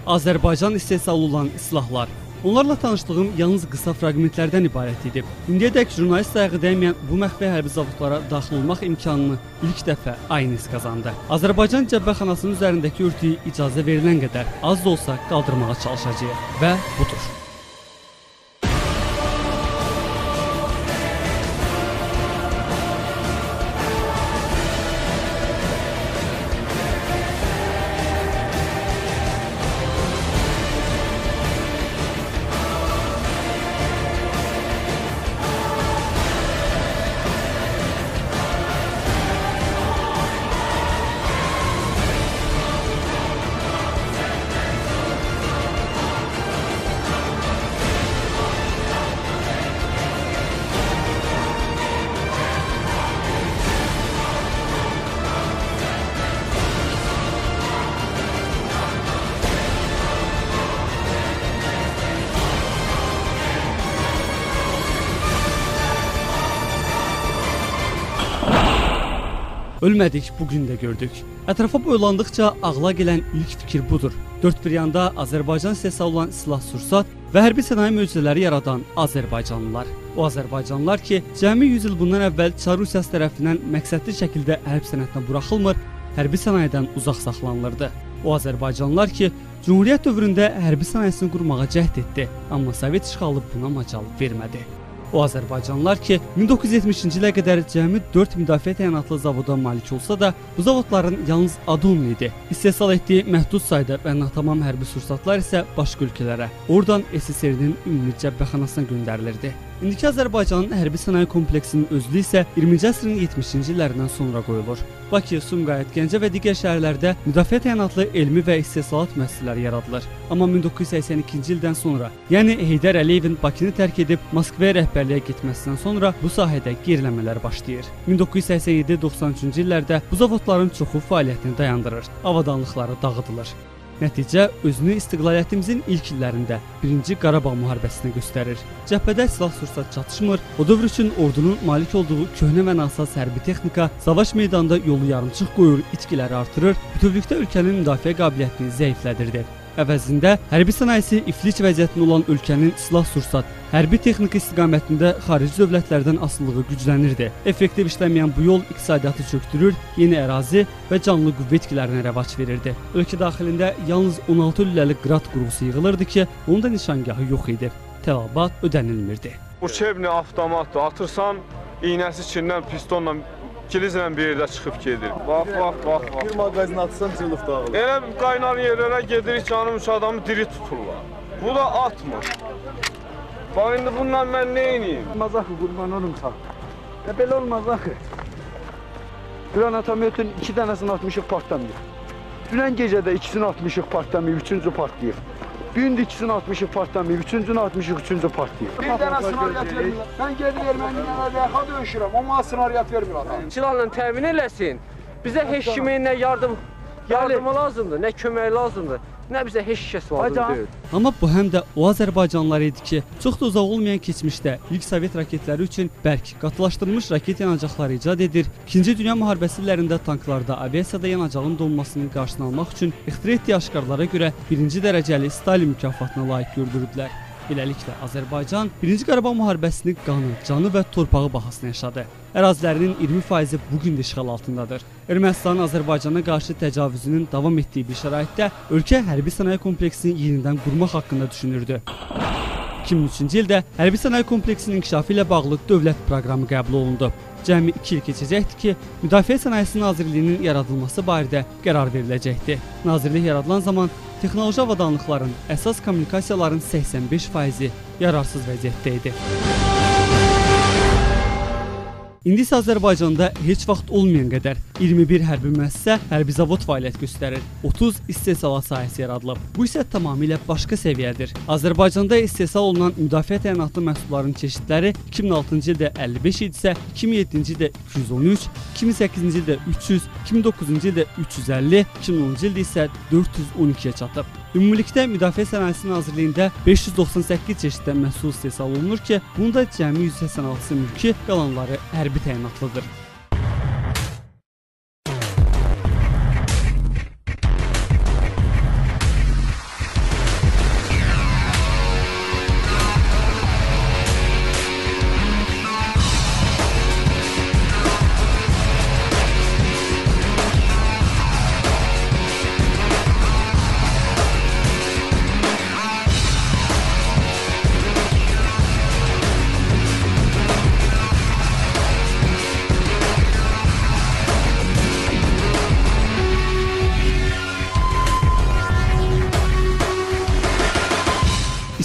Azərbaycan istehsalı olan silahlar. Onlarla tanışdığım yalnız qısa fraqmentlərdən ibarət edib. İndiyədək jurnalist ayağı dəyməyən bu məxfi hərbi zavodlara daxil olmaq imkanını ilk dəfə Aynis qazandı. Azərbaycan cəbhəxanasının üzərindəki örtüyü icazə verilən qədər az da olsa qaldırmağa çalışacağıq və budur. Ölmədik, bugün də gördük. Ətrafa boylandıqca ağla gələn ilk fikir budur. Dörd bir yanda Azərbaycan istehsalı olan silah-sursat və hərbi sənaye möcüzələri yaradan Azərbaycanlılar. O Azərbaycanlılar ki, cəmi 100 il bundan əvvəl Çar Rusiyası tərəfindən məqsədli şəkildə hərb sənətinə buraxılmır, hərbi sənayedən uzaq saxlanılırdı. O Azərbaycanlılar ki, Cümhuriyyət dövründə hərbi sənayesini qurmağa cəhd etdi, amma Sovet işğalı buna macal vermədi. O Azərbaycanlılar ki, 1970-ci ilə qədər cəmi 4 müdafiə təyinatlı zavoda malik olsa da, bu zavodların yalnız adı onun idi. İstehsal etdiyi məhdud sayda və natamam hərbi sursatlar isə başqa ölkələrə, oradan SSR-nin ümumi cəbhəxanasına göndərilirdi. İndiki Azərbaycanın hərbi sənaye kompleksinin özlüyü isə 20-ci əsrin 70-ci illərindən sonra qoyulur. Bakı, Sumqayıt, Gəncə və digər şəhərlərdə müdafiə təyinatlı elmi və istehsalat müəssisələri yaradılır. Amma 1982-ci ildən sonra, yəni Heydər Əliyevin Bakını tərk edib Moskvaya rəhbərliyə getməsindən sonra bu sahədə geriləmələr başlayır. 1987-93-cü illərdə bu zavodların çoxu fəaliyyətini dayandırır, avadanlıqları dağıdılır. Nəticə özünü istiqlaliyyətimizin ilk illərində 1-ci Qarabağ müharibəsinə göstərir. Cəbhədə silah-sursat çatışmır, o dövr üçün ordunun malik olduğu köhnə və nasaz hərbi texnika savaş meydanında yolu yarımçıq qoyur, itkiləri artırır, bütövlükdə ölkənin müdafiə qabiliyyətini zəiflədirdi. Əvəzində hərbi sənayesi iflic vəziyyətində olan ölkənin silah-sursat, hərbi texnika istiqamətində xarici dövlətlərdən asılılığı güclənirdi. Effektiv işləməyən bu yol iqtisadiyyatı çökdürür, yeni ərazi və canlı qüvvə itkilərinə rəvac verirdi. Ölkə daxilində yalnız 16 lüləli qrat qurğusu yığılırdı ki, onun da nişangahı yox idi. Tələbat ödənilmirdi. Uçevni avtomatdır, atırsan iynəsi içindən pistonla kilizlə bir yerdə çıxıb gedir. Bax. Bir mağazin atsan cılıq dağılır. Elə qaynar yerlərə gedirik, canım üç adamı diri tuturlar. Bu da atmır. Bax, indi bununla mən nə edeyim? Olmaz axı, qurban olum sağ. Belə olmaz axı. Granatometün 2 dənəsini atmışıq, partlamayır. Dünən gecədə ikisini atmışıq, partlamayır, üçüncü partlayır. Gün ikisini atmışıq, partlamayır, üçüncünü atmışıq, üçüncü partlayır. Bir dənə sinaryat vermirlər. Mən gedir ermənilərə rəxa döyüşürəm, amma sinaryat vermir adam. Silahla təmin eləsin, bizə heç kimin nə yardımı lazımdır, nə kömək lazımdır, nə bizə heç kəs lazım deyil. Amma bu həm də o Azərbaycanlılar idi ki, çox da uzaq olmayan keçmişdə ilk Sovet raketləri üçün bərk qatılaşdırılmış raket yanacaqları icad edir, 2-ci Dünya müharibəsi illərində tanklarda, aviasiyada yanacağın donmasının qarşısını almaq üçün ixtira etdiyi aşkarlara görə 1-ci dərəcəli Stalin mükafatına layiq gördürüldülər. Beləliklə, Azərbaycan 1-ci Qarabağ müharibəsini qanı, canı və torpağı bahasına yaşadı. Ərazilərinin 20%-i bugün də işğal altındadır. Ermənistanın Azərbaycana qarşı təcavüzünün davam etdiyi bir şəraitdə ölkə hərbi sənaye kompleksini yenidən qurmaq haqqında düşünürdü. 2003-cü ildə hərbi sənaye kompleksinin inkişafı ilə bağlı dövlət proqramı qəbul olundu. Cəmi 2 il keçəcəkdir ki, Müdafiə Sənayesi Nazirliyinin yaradılması barədə qərar veriləcəkdir. Nazirlik yaradılan zaman texnoloji avadanlıqların, əsas kommunikasiyaların 85%-i yararsız vəziyyətdə idi. İndi isə Azərbaycanda heç vaxt olmayan qədər 21 hərbi müəssisə, hərbi zavod fəaliyyət göstərir. 30 istehsalat sahəsi yaradılıb. Bu isə tamamilə başqa səviyyədir. Azərbaycanda istehsal olunan müdafiə təyinatlı məhsulların çeşidləri 2006-cı ildə 55 idisə, 2007-ci ildə 213, 2008-ci ildə 300, 2009-cu ildə 350, 2010-cu ildə isə 412-yə çatıb. Ümumilikdə Müdafiə Sənayesi Nazirliyində 598 çeşiddə məhsul istehsal olunur ki, bunda cəmi 186-sı mülki, qalanları hərbi təyinatlıdır.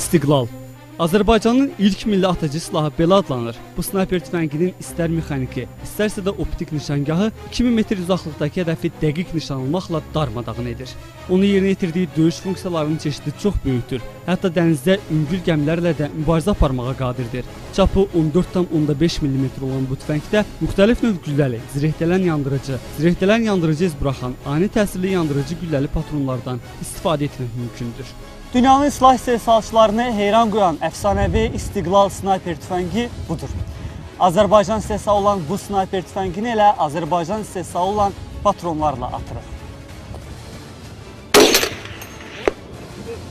İstiqlal. Azərbaycanın ilk milli atıcı silahı belə adlanır. Bu snayper tüfənginin istər mexaniki, istərsə də optik nişangahı 2000 metr uzaqlıqdakı hədəfi dəqiq nişan almaqla darmadağın edir. Onu yerinə yetirdiyi döyüş funksiyalarının çeşidi çox böyükdür. Hətta dənizdə yüngül gəmilərlə də mübarizə aparmağa qadirdir. Çapı 14,5 mm olan bu tüfəngdə müxtəlif növ gülləli, zirehdelən yandırıcı iz buraxan, ani təsirli yandırıcı gülləli patronlardan istifadə etmək mümkündür. Dünyanın silah istehsalçılarını heyran qoyan əfsanəvi İstiqlal snayper tüfəngi budur. Azərbaycan istehsalı olan bu snayper tüfəngini elə Azərbaycan istehsalı olan patronlarla atırıq.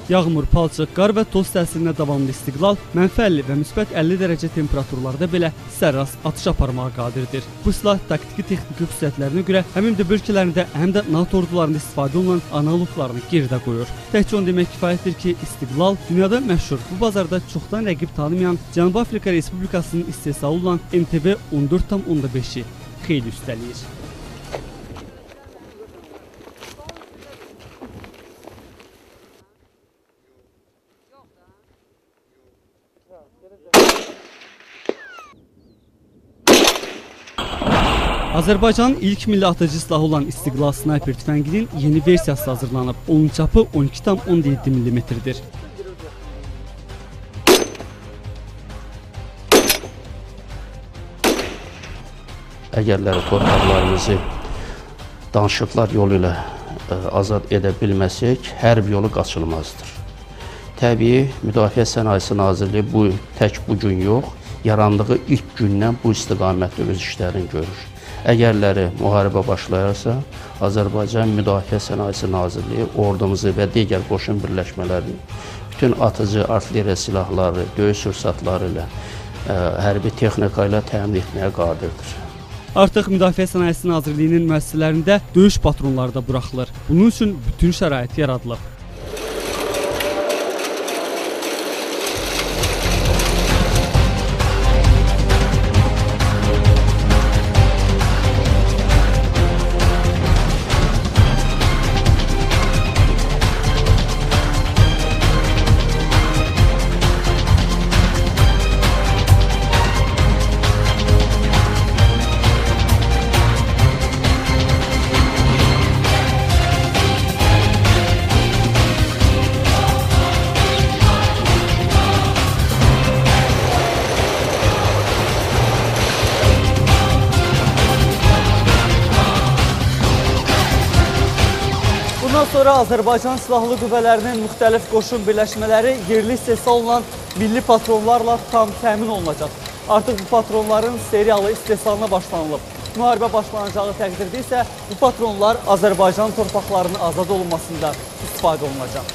Yağmur, palçıq, qar və toz təsirinə davamlı İstiqlal mənfi 50 və müsbət 50 dərəcə temperaturlarda belə sərrast atış aparmağa qadirdir. Bu silah taktiki texniki xüsusiyyətlərinə görə həm də bölgələrində, həm də NATO ordularında istifadə olunan analoqlarını geridə qoyur. Təkcə onu demək kifayətdir ki, İstiqlal dünyada məşhur, bu bazarda çoxdan rəqib tanımayan Cənubi Afrika Respublikasının istehsalı olan MTB 14,5-i xeyli üstələyir. Azərbaycanın ilk milli atıcı silahı olan İstiqlal snayper tüfənginin yeni versiyası hazırlanıb. Onun çapı 12,7 mm-dir. Əgərləri torpaqlarımızı danışıqlar yolu ilə azad edə bilməsək, hərb yolu qaçılmazdır. Təbii, Müdafiə Sənayesi Nazirliyi bu tək bu gün yox, yarandığı ilk gündən bu istiqamətdə öz işlərini görür. Əgərləri müharibə başlayarsa, Azərbaycan Müdafiə Sənayesi Nazirliyi ordumuzu və digər qoşun birləşmələrini bütün atıcı, artilleriya silahları, döyüş sursatları ilə, hərbi texnika ilə təmin etməyə qadirdir. Artıq Müdafiə Sənayesi Nazirliyinin müəssisələrində döyüş patronları da buraxılır. Bunun üçün bütün şərait yaradılıb. Bundan sonra Azərbaycan Silahlı Qüvvələrinin müxtəlif qoşun birləşmələri yerli istehsal olunan milli patronlarla tam təmin olunacaq. Artıq bu patronların seriyalı istehsalına başlanılıb. Müharibə başlanacağı təqdirdə isə bu patronlar Azərbaycan torpaqlarının azad olunmasında istifadə olunacaq.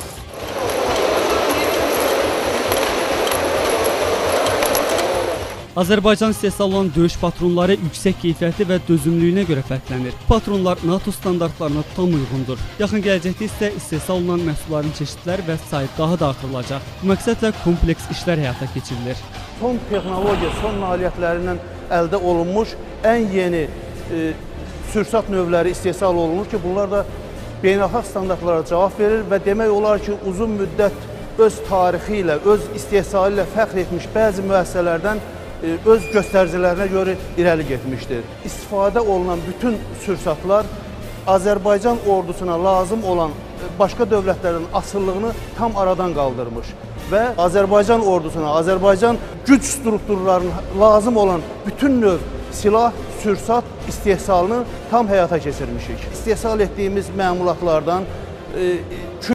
Azərbaycan istehsalı olan döyüş patronları yüksək keyfiyyəti və dözümlülüyünə görə fərqlənir. Patronlar NATO standartlarına tam uyğundur. Yaxın gələcəkdə isə istehsal olunan məhsulların çeşidləri və sayı daha da artırılacaq. Bu məqsədlə kompleks işlər həyata keçirilir. Son texnologiya, son nailiyyətlərindən əldə olunmuş ən yeni sürsat növləri istehsal olunur ki, bunlar da beynəlxalq standartlara cavab verir və demək olar ki, uzun müddət öz tarixi ilə, öz istehsalı ilə fəxr etmiş bəzi müəssisələrdən öz göstəricilərinə görə irəli getmişdir. İstifadə olunan bütün sürsatlar Azərbaycan ordusuna lazım olan başqa dövlətlərin asıllığını tam aradan qaldırmış və Azərbaycan ordusuna, Azərbaycan güc strukturlarına lazım olan bütün növ silah, sürsat istehsalını tam həyata keçirmişik. İstehsal etdiyimiz məmulatlardan